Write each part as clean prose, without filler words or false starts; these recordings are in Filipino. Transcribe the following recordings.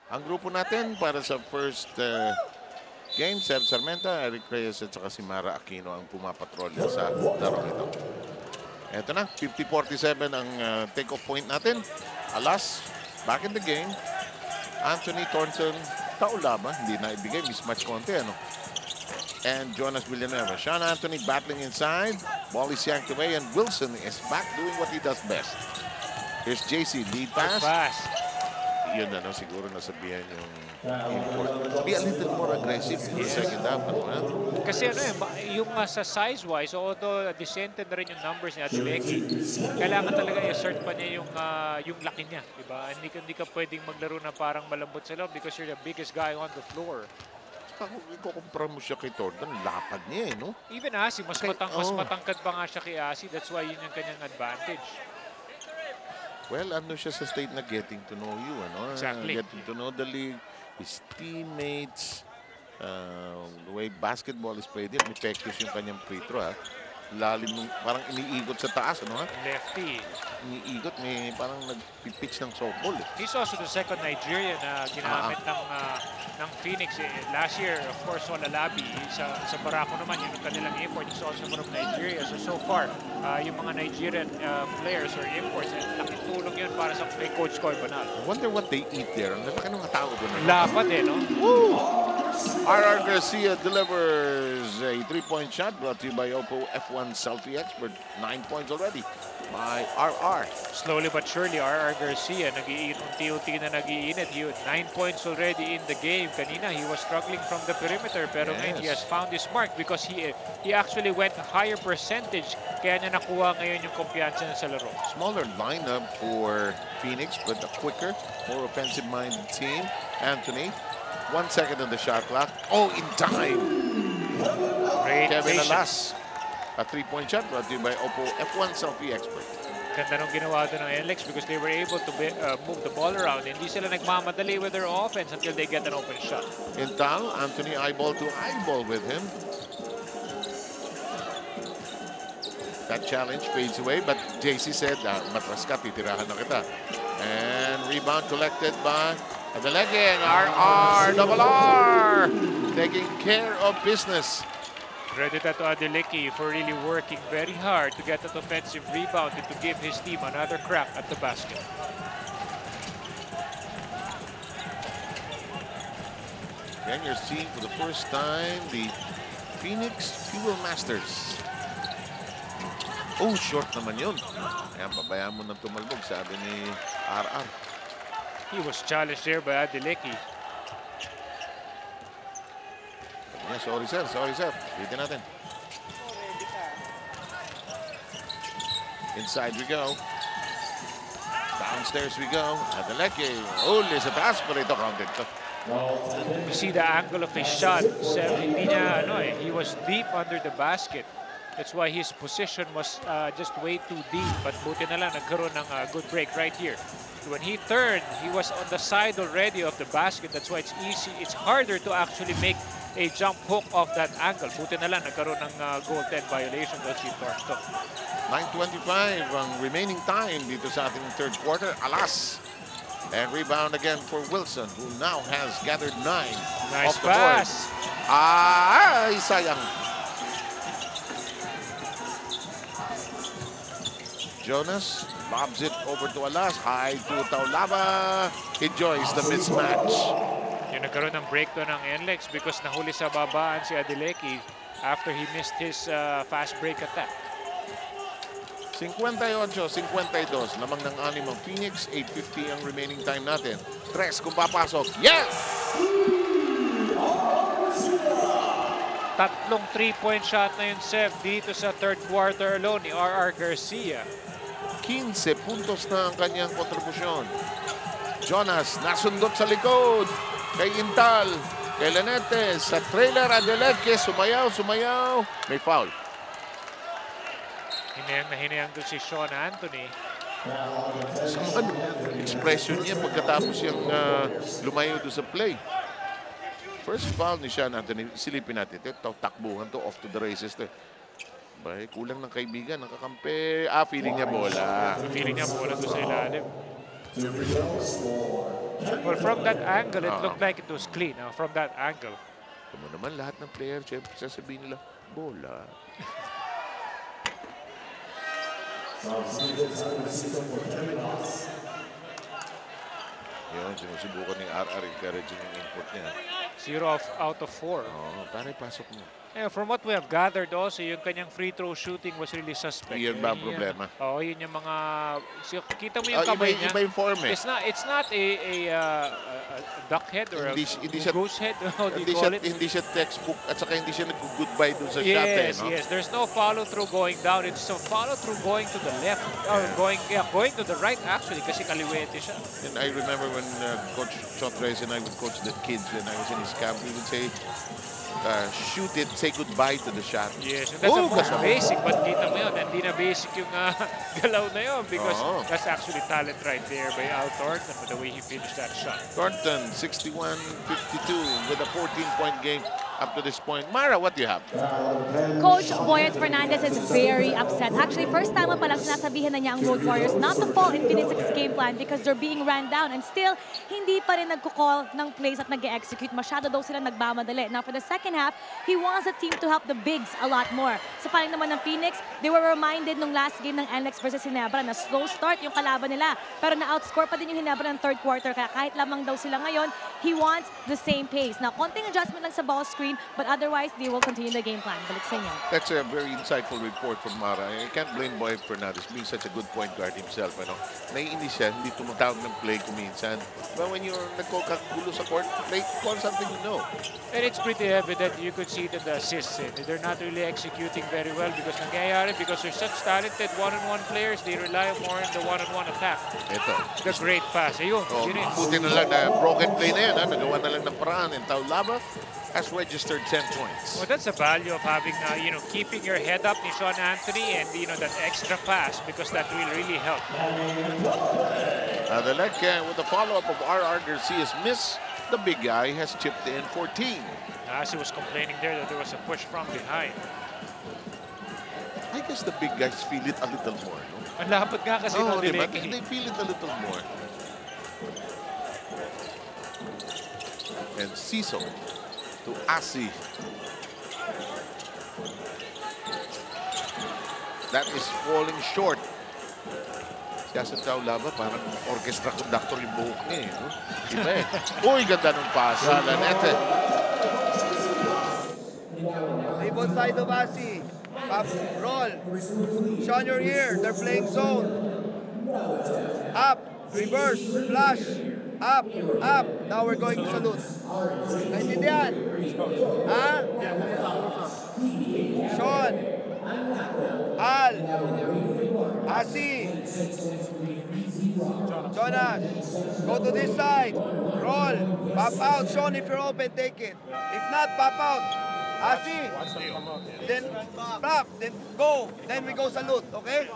Ang grupo natin para sa first game, Seb Sarmenta, Eric Reyes at saka si Mara Aquino ang pumapatrolya sa larong ito. Eto na, 50-47 ang take-off point natin. Alas, back in the game. Anthony Thornton, Taulaba, hindi na ibigay, mismatch konti, ano? And Jonas Villanueva. Sean Anthony battling inside. Ball is yanked away and Wilson is back doing what he does best. Here's JC, lead pass. Yun na, no, siguro nasabihan yung import. Be a little more aggressive in the second half. Ano, ha? Kasi yung sa size-wise, although dissented na rin yung numbers ni Adeleki, kailangan talaga i-assert pa niya yung laki niya. Diba? Hindi ka pwedeng maglaro na parang malambot sa loob because you're the biggest guy on the floor. Kung ikukumpara mo siya kay Thornton, lapad niya no? Even Asi, mas matangkad pa nga siya kay Asi. That's why yun yung kanyang advantage. Well, ano siya sa state na getting to know you, ano? Exactly. Getting to know the league, his teammates, the way basketball is played. May pectus yung kanyang free throw, ha? Lalim nung, parang iniikot sa taas, ano ha? Lefty. Iniikot, may parang nagpipitch ng softball. He's also the second Nigerian na ginamit ng Phoenix. Last year, of course, Olalabi. Sa Barako naman, yung kanilang import is also from Nigeria. So far, yung mga Nigerian players or imports, laking tulong yun para sa kay Coach Coy Banal. I wonder what they eat there. Ang lalaki ng mga tao doon. Lapad no? Woo! R.R. Garcia delivers a three-point shot brought to you by Oppo F1 Selfie Expert. 9 points already by R.R. Slowly but surely, R.R. Garcia, unti-unti na nag-iinit. 9 points already in the game. Kanina, he was struggling from the perimeter. Pero ngayon, he has found his mark because he actually went higher percentage. Kaya niya nakuha ngayon yung kumpiyansa niya sa laro. Smaller lineup for Phoenix, but a quicker, more offensive-minded team. Anthony. 1 second on the shot clock. Oh, in time. Great Kevin patience. Alas. A three-point shot brought to you by Oppo F1 Selfie Expert. Ganda nung ginawa doon ng NLEX because they were able to move the ball around. Hindi sila nagmamadali with their offense until they get an open shot. In town, Anthony eyeball to eyeball with him. That challenge fades away, but JC said, matras ka, titirahan na kita. And rebound collected by Adeleki and R. Taking care of business. Credit to Adeleki for really working very hard to get that offensive rebound and to give his team another crack at the basket. Again, you're seeing for the first time the Phoenix Fuel Masters. Oh, short naman yun. Ayan, pabayaan mo nang tumalbog, sabi ni RR. He was challenged there by Adeleki. Yeah, sorry sir. Dito natin. Inside we go. Downstairs we go. Adeleki. Uli sa taas, pero ito counted to. You see the angle of his shot. He was deep under the basket. That's why his position was just way too deep. But buti na lang nagkaroon ng good break right here. When he turned, he was on the side already of the basket. That's why it's easy. It's harder to actually make a jump hook off that angle. Buti na lang nagkaroon ng goal-10 violation doon si Thornton. 9:25 ang remaining time dito sa ating third quarter. Alas. And rebound again for Wilson, who now has gathered 9 Nice off the board. pass. Ay, sayang. Jonas lobs it over to Alas. High to Taulaba. Enjoys the mismatch. Yung nagkaroon ng break doon ng NLEX because nahuli sa babaan si Adeleki after he missed his fast break attack. 58-52. Lamang ng 6 ang Phoenix. 8:50 ang remaining time natin. Tres kung papasok. Yes! Tatlong 3-point shot na yun, Seb, dito sa third quarter alone ni R.R. Garcia. 15 puntos na ang kanyang kontribusyon. Jonas nasundot sa likod. Kay Intal. Kay Lanetes. Sa trailer, Adeleki. Sumayaw. May foul. Hinayang doon si Sean Anthony. Sa expression niya pagkatapos yung lumayo doon sa play. First foul ni Sean Anthony. Silipin natin. Ito, takbuhan to. Off to the races to. Bay, kulang ng kaibigan, nakakampi. Feeling niya bola. Feeling niya bola doon sa ilalim. Well, from that angle, it looked like it was clean. From that angle. Kamo naman lahat ng player, syempre sasabihin nila, bola. Yun, sinusubukan ni RR encouraging yung input niya. 0 out of 4. Oo, pare, pasok mo. From what we have gathered also, yung kanyang free throw shooting was really suspect. Yun ba ang problema? Oo, yun yung mga... Kita mo yung kamay niya. Iba yung form eh. It's not a duck head or Hindi a goose head. How do you call it? Hindi siya textbook at saka hindi siya nag-goodbye dun sa shot eh. No? Yes. There's no follow-through going down. It's a follow-through going to the left. Or going to the right actually kasi kaliwete siya. And I remember when Coach Chotres and I would coach the kids when I was in his camp, he would say, shoot it, say goodbye to the shot. Yes, that's the most basic. But kita mo yun, hindi na basic yung galaw na yun because that's actually talent right there by Al Thornton with the way he finished that shot. Thornton, 61-52 with a 14-point game up to this point. Mara, what do you have? Coach Boyet Fernandez is very upset. Actually, first time pa lang sinasabihan na niya ang Road Warriors not to fall in Phoenix's game plan because they're being ran down and still hindi pa rin nagko-call ng plays at nag-execute. Masyado daw sila nagmamadali. Now, for the second half, he wants the team to help the bigs a lot more. Sa paling naman ng Phoenix, they were reminded nung last game ng NLEX versus Ginebra na slow start yung kalaban nila. Pero na-outscore pa din yung Ginebra ng third quarter. Kaya kahit lamang daw sila ngayon, he wants the same pace. Now, konting adjustment lang sa ball screen, but otherwise, they will continue the game plan. Balik sa inyo. That's a very insightful report from Mara. I can't blame Boy Fernandez being such a good point guard himself. Ano? Naiinis siya, hindi tumatawag ng play kuminsan. But when you're nagkakagulo sa court, play, call something you know. And it's pretty evident. You could see that the assists, they're not really executing very well because nangyayari because they're such talented one-on-one players, they rely more on the one-on-one attack. Ito. The great pass. Ayun, buti na lang na broken play na yan. Nagawa na lang ng paraan. And Taulaba has registered 10 points. Well, that's the value of having, keeping your head up ni Sean Anthony and, that extra pass because that will really help. The leg with the follow-up of R.R. Garcia's miss, the big guy has chipped in 14. As he was complaining there that there was a push from behind. I guess the big guys feel it a little more. No? Ang lapad nga kasi ng diba? Deleke. They feel it a little more. And Ciso to Asi. That is falling short. Siya sa Taulaba, parang orchestra conductor yung buhok niya. No? Diba eh? Uy, ganda ng pasa. Lanete. Both side of Asi. Up, roll. Sean, you're here. They're playing zone. Up, reverse, flash. Up, up. Now we're going to salute. Naintindihan? Ha? Sean. Al. Asi. Jonas. Go to this side. Roll. Pop out. Sean, if you're open, take it. If not, pop out. Asi. Then stop. Then go. Then we go salute. Okay?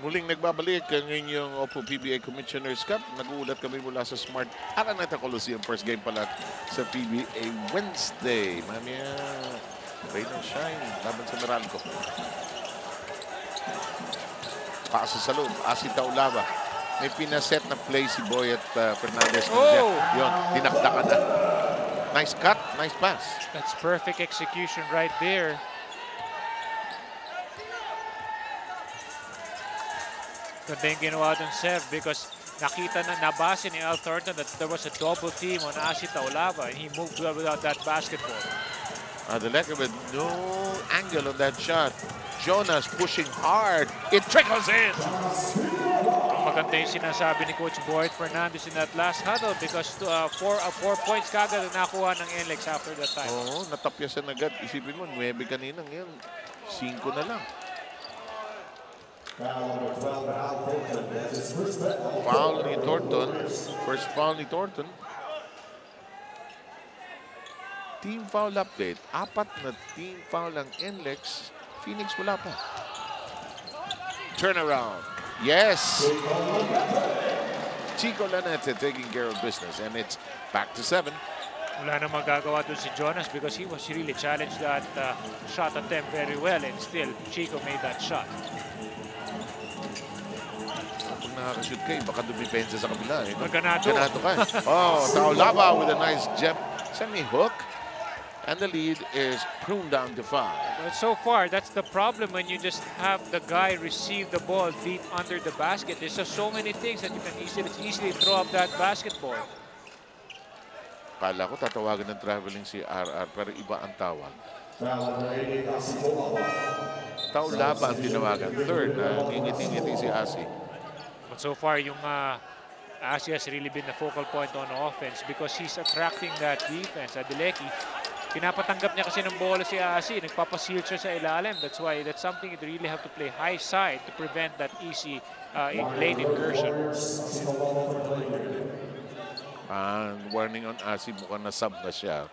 Muling nagbabalik ang inyong Oppo PBA Commissioner's Cup. Nag-uulat kami mula sa Smart Araneta Coliseum. First game pala sa PBA Wednesday. Mamaya, rain or shine. Laban sa Meralco. Pasa sa loob. Asi Taulaba. May pinaset na play si Boy at Fernandez. Yun, dinakdakan na. Nice cut, nice pass. That's perfect execution right there. Ganda yung ginawa dun, Sev, because nakita na, nabase ni Al Thornton that there was a double team on Asi Taulaba and he moved well without that basketball. The Lecker with no angle on that shot. Jonas pushing hard. It trickles in. Maganda yung sinasabi ni Coach Boyd Fernandez in that last huddle because 4 points kagad na nakuha ng NLEX after that time. Oo, natapyasan agad. Isipin mo, 9 kanina ngayon. 5 na lang. Foul ni Thornton. First foul ni Thornton. Team foul update. 4 na team foul ang NLEX. Phoenix wala pa. turnaround. Yes. Chico Lanete taking care of business, and it's back to 7. Wala na magagawa doon si Jonas because he was really challenged that shot attempt very well, and still Chico made that shot. Kung nakakashoot kayo, baka dumipensa sa kabila. Eh, no? Ganado. Ganado ka. Oh, Taulaba with a nice jump. Semi-hook. And the lead is pruned down to 5. But so far, that's the problem when you just have the guy receive the ball deep under the basket. There's just so many things that you can easily throw up that basketball. Kala ko tatawagan ng traveling si RR, pero iba ang tawag. Taulaba ang tinawagan. Third, ngingiti-ngiti si Asi. But so far, yung Asi has really been the focal point on offense because he's attracting that defense. Adeleki, pinapatanggap niya kasi ng bola si Asi. Nagpapasil siya sa ilalim. That's why that's something you really have to play high side to prevent that easy lane incursion. Warning on Asi, mukhang nasub na siya.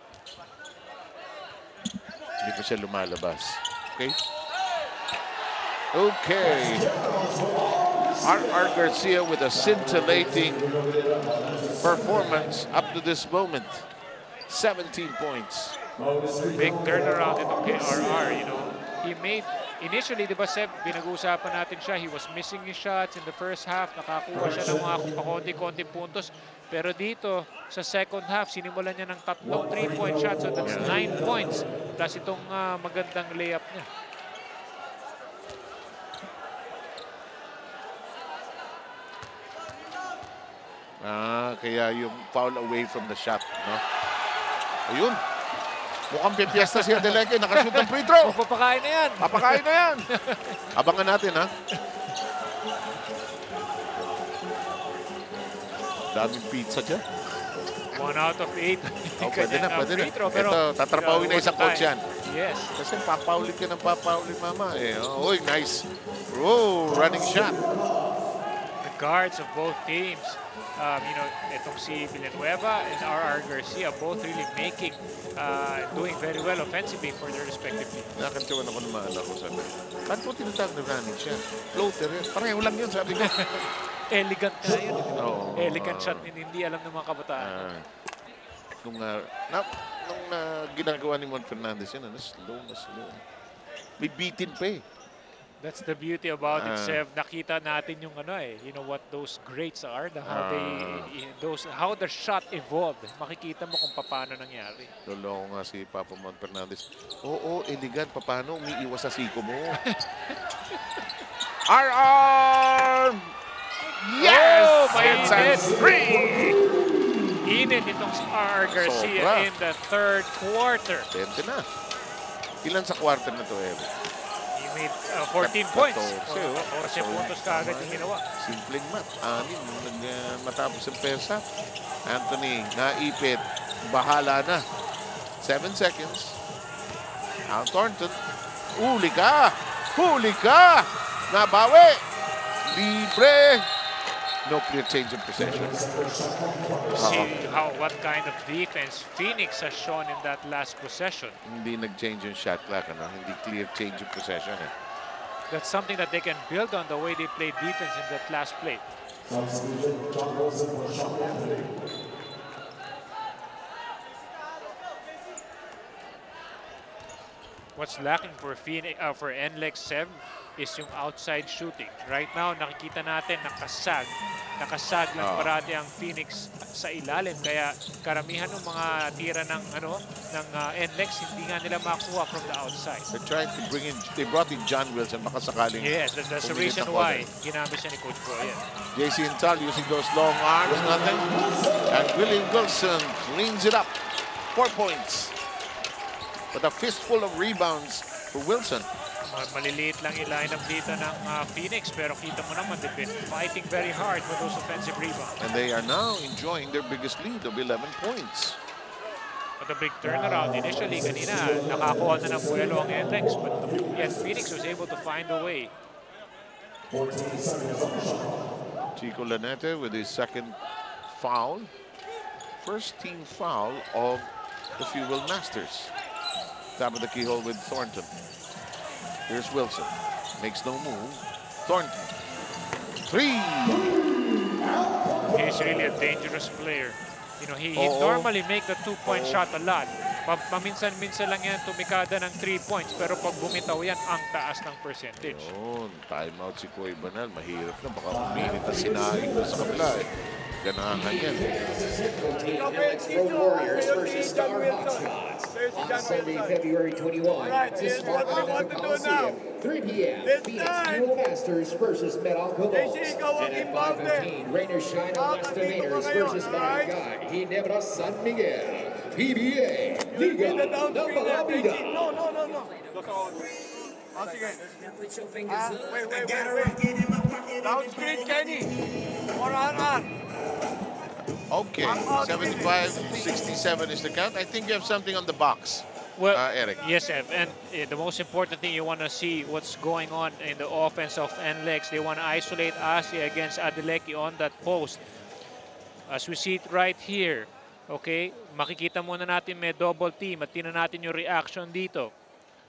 Hindi pa siya lumalabas. Okay? Okay. R.R. Garcia with a scintillating performance up to this moment. 17 points. Big turnaround itong kay RR, you know. He made, initially, di ba Seb, pinag-uusapan natin siya, he was missing his shots in the first half, nakakuha siya ng mga pakonti-konti puntos. Pero dito, sa second half, sinimulan niya ng 3 3-point shots, so that's 9 points. Plus itong magandang layup niya. Kaya yung foul away from the shot, no? Ayun. Mukhang pipiesta si Adeleke. Nakashoot ng free throw. Papakain na yan. Papakain na yan. Abangan natin, ha? Daming pizza dyan. 1 out of 8. Oh, pwede na, pwede na. Pero, ito, tatrapawin na isang coach yan. Yes. Kasi papaulin ka ng papaulin, mama. Eh. Oh, nice. Oh, running shot. The guards of both teams, you know, itong si Villanueva and R.R. Garcia, both really making, doing very well offensively for their respective teams. Nakantiwan ako ng mga anak ko, sabi. Paano po tinatawag na running shot? Floater yun. Pareho lang yun, sabi ko. Elegant nga yun. Oh, Elegant shot, hindi alam ng mga kabataan. Nung ginagawa ni Juan Fernandez yun, slow na slow. May beatin pa eh. That's the beauty about it, Sev. Nakita natin yung you know what those greats are, how their shot evolved. Makikita mo kung paano nangyari. Lolo nga si Papa Juan Fernandez. Oo, elegant. Paano umiiwas sa siko mo? R.R. Yes! Oh, It's a 3! Init itong si R.R. Garcia Sobra. in the third quarter. 20 na. Ilan sa quarter na to, Evo? He made 14 points. 14 14 puntos kaagad yung ginawa. Simpleng math. Anim. Matapos ang pesa. Anthony, naipit. Bahala na. 7 seconds. Al Thornton. Huli ka! Huli ka! Nabawi! Libre! No clear change of possession. See what kind of defense Phoenix has shown in that last possession. Hindi nag-change yung shot clock. Hindi clear change of possession. That's something that they can build on the way they play defense in that last play. What's lacking for Phoenix, for NLEX 7 is yung outside shooting. Right now, nakikita natin nakasag lang parati ang Phoenix sa ilalim. Kaya karamihan ng mga tira ng NLEX hindi nga nila makuha from the outside. They're trying to bring in, they brought in John Wilson baka sakaling. Yes, that's the reason why ginamit siya ni Coach Boyan. JC Intal using those long arms, nothing. And William Wilson cleans it up. 4 points. But a fistful of rebounds for Wilson. Maliliit lang yung lineup dito ng Phoenix, pero kita mo naman they've been fighting very hard for those offensive rebounds. And they are now enjoying their biggest lead of 11 points. But a big turnaround. Initially, kanina, nakakuha na ng buwelo ang NLEX, but yet Phoenix was able to find a way. Chico Lanete with his second foul. First team foul of the Fuel Masters. Top of the keyhole with Thornton. Here's Wilson. Makes no move. Thornton. 3. He's really a dangerous player. You know, he normally make the 2-point shot a lot. Paminsan-minsan lang yan tumikada ng 3 points. Pero pag bumitaw yan, ang taas ng percentage. Yun, timeout si Koy Banal. Mahirap na. Baka uminit na sinaing doon sa kabila eh. Ganahan yan. Road Warriors versus Star Hotshots on Sunday, February 21. This Smart Medical Coliseum, 3 p.m. Phoenix Dual Masters versus Metal Cobalt. And at 5:15, Rainier Shine on West Invaders versus Barangay Ginebra San Miguel. PBA Liga ng Palabida. No. Oh, sige. Wait. Down screen, Kenny. Or RR. Okay, 75-67 is the count. I think you have something on the box, Well, Eric. yes, Ev. And the most important thing, you want to see what's going on in the offense of NLEX. They want to isolate Asia against Adeleke on that post. As we see it right here, okay, makikita muna natin may double team at tingnan natin yung reaction dito.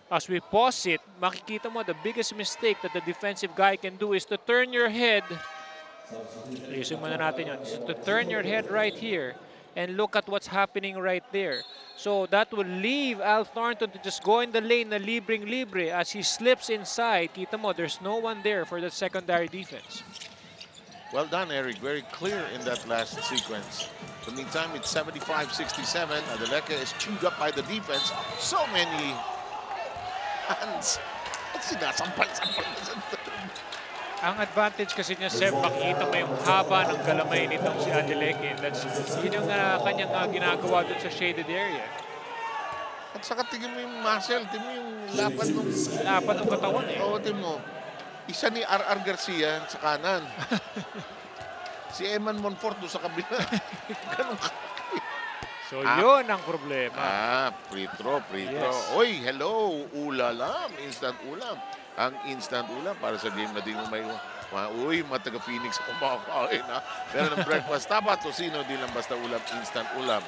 As we pause it, makikita mo the biggest mistake that the defensive guy can do is to turn your head. Ayusin muna natin yun. To turn your head right here and look at what's happening right there. So that will leave Al Thornton to just go in the lane na libreng-libre. As he slips inside, kita mo, there's no one there for the secondary defense. Well done, Eric. Very clear in that last sequence. In the meantime, it's 75-67. Adeleke is chewed up by the defense. So many hands. Sinasampal-sampal. Ang advantage kasi niya, Seb, makikita mo yung haba ng galamay nitong si Adeleke. Yun yung kanyang ginagawa doon sa shaded area. At saka tingin mo yung muscle, tingin mo yung Lapat ng katawan eh. Oo, tingin mo. Isa ni R.R. Garcia sa kanan. Si Eman Monfort doon sa kabila. Ganun ka. So yun ang problema. Free throw. Yes. Oy, hello, ulalam, instant ulam. Ang instant ulam para sa game na di mo may uy, mga taga-Phoenix ako makakain ha. Pero ng breakfast, tapa, tosino, di lang basta ulam, instant ulam.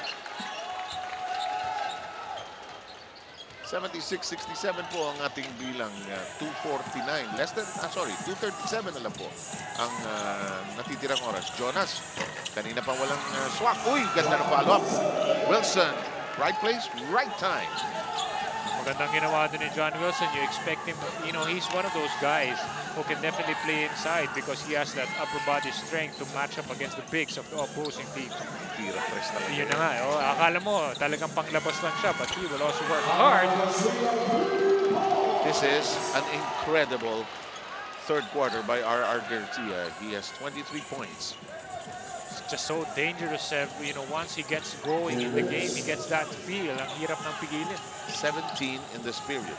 76-67 po ang ating bilang 2:49. 2:37 na lang po ang natitirang oras. Jonas, kanina pa walang swak. Uy, ganda ng follow-up. Wilson, right place, right time. Magandang ginawa din ni John Wilson. You expect him, you know, he's one of those guys who can definitely play inside because he has that upper body strength to match up against the bigs of the opposing team. Tira press na lang. Yun na nga. Akala mo talagang panglabas lang siya, but he will also work hard. This is an incredible third quarter by R.R. Garcia. He has 23 points. It's just so dangerous, you know, once he gets going in the game, he gets that feel. Ang hirap ng pigilin. 17 in this period.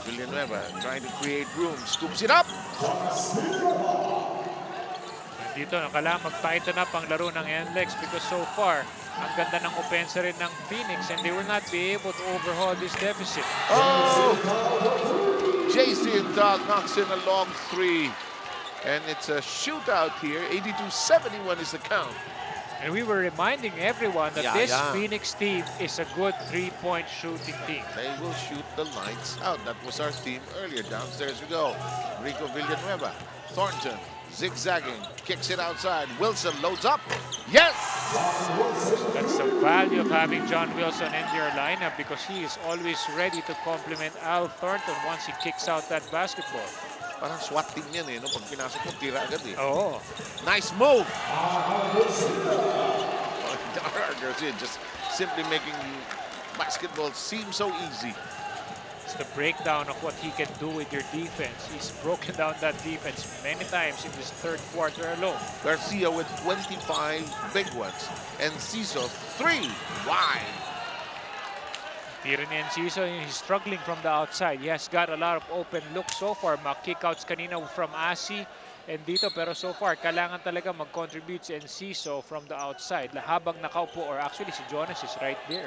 Villanueva trying to create room, scoops it up. Dito, kailangan mag-tighten up ang laro ng NLEX because so far, ang ganda ng opensa rin ng Phoenix and they will not be able to overhaul this deficit. Oh! JC Dog knocks in a long three. And it's a shootout here. 82-71 is the count. And we were reminding everyone that this Phoenix team is a good three-point shooting team. They will shoot the lights out. That was our team earlier. Downstairs we go. Rico Villanueva. Thornton zigzagging. Kicks it outside. Wilson loads up. Yes! That's the value of having John Wilson in your lineup because he is always ready to complement Al Thornton once he kicks out that basketball. Parang SWAT team yan eh. No? Pag pinasok mo, tira agad eh. Oh. Nice move! R.R. Garcia just simply making basketball seem so easy. It's the breakdown of what he can do with your defense. He's broken down that defense many times in this third quarter alone. Garcia with 25 big ones. And Ciso, 3 wide. Tira ni Enciso, he's struggling from the outside. He has got a lot of open looks so far. Mga kickouts kanina from Asi and dito. Pero so far, kailangan talaga mag-contribute si Enciso from the outside. Habang nakaupo, or actually si Jonas is right there.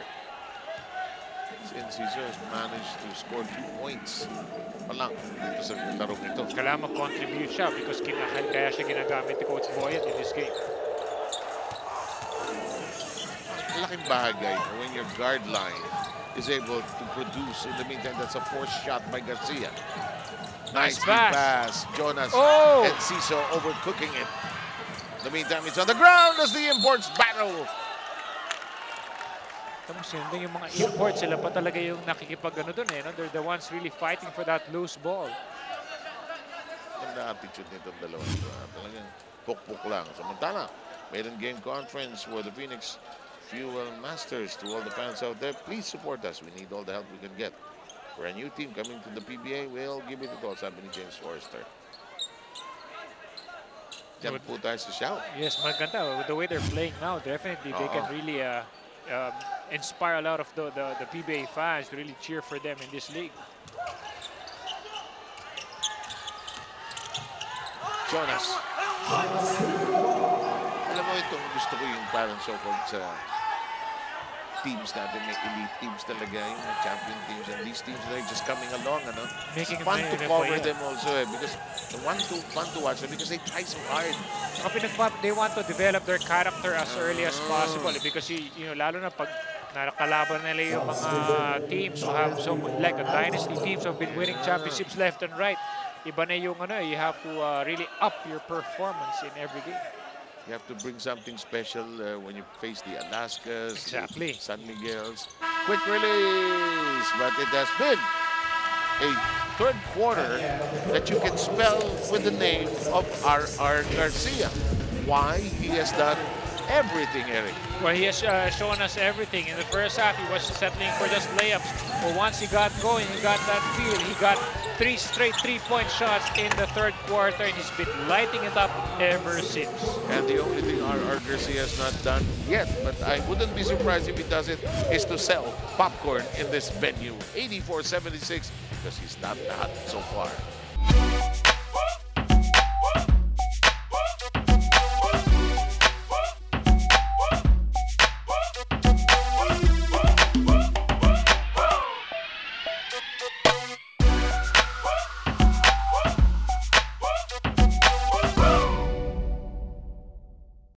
Enciso has managed to score 2 points pa lang dito sa larong ito. Kailangan mag-contribute siya because kaya siya ginagamit ni Coach Boyet in this game. Laking bagay when your guard line is able to produce. In the meantime, that's a forced shot by Garcia. Nice Nice pass. pass. Jonas Oh! and Ciso overcooking it. In the meantime, it's on the ground as the imports battle. Tapos yun, yung mga imports, sila pa talaga yung nakikipag-ano dun eh. No? They're the ones really fighting for that loose ball. Ang attitude nitong dalawa. Talagang pukpuk lang. Samantala, maiden game conference for the Phoenix Fuel Masters. To all the fans out there, please support us. We need all the help we can get. For a new team coming to the PBA, we'll give it a go, sabi ni James Forrester. Diyan po tayo sa shout. Yes, maganda. With the way they're playing now, definitely they can really inspire a lot of the PBA fans to really cheer for them in this league. Jonas. Alam mo, itong gusto ko yung parang so-called sa teams natin, may elite teams talaga, yung champion teams, and these teams that are just coming along, ano? Making It's fun to cover yeah. them also, because fun to watch them because they try so hard. They want to develop their character as early as possible because you know, lalo na pag nakalaban nila yung mga teams who have like a dynasty teams who have been winning championships left and right. Iba na yung ano, you have to really up your performance in every game. You have to bring something special when you face the Alaskas, Exactly. the San Miguel's. Quick release, but it has been a third quarter that you can spell with the name of R.R. Garcia. Why? He has done everything, Eric. Well, he has shown us everything. In the first half, he was settling for just layups. But once he got going, he got that feel. He got 3 straight three-point shots in the third quarter, and he's been lighting it up ever since. And the only thing R.R. Garcia has not done yet, but I wouldn't be surprised if he does it, is to sell popcorn in this venue. 84-76, because he's not hot so far.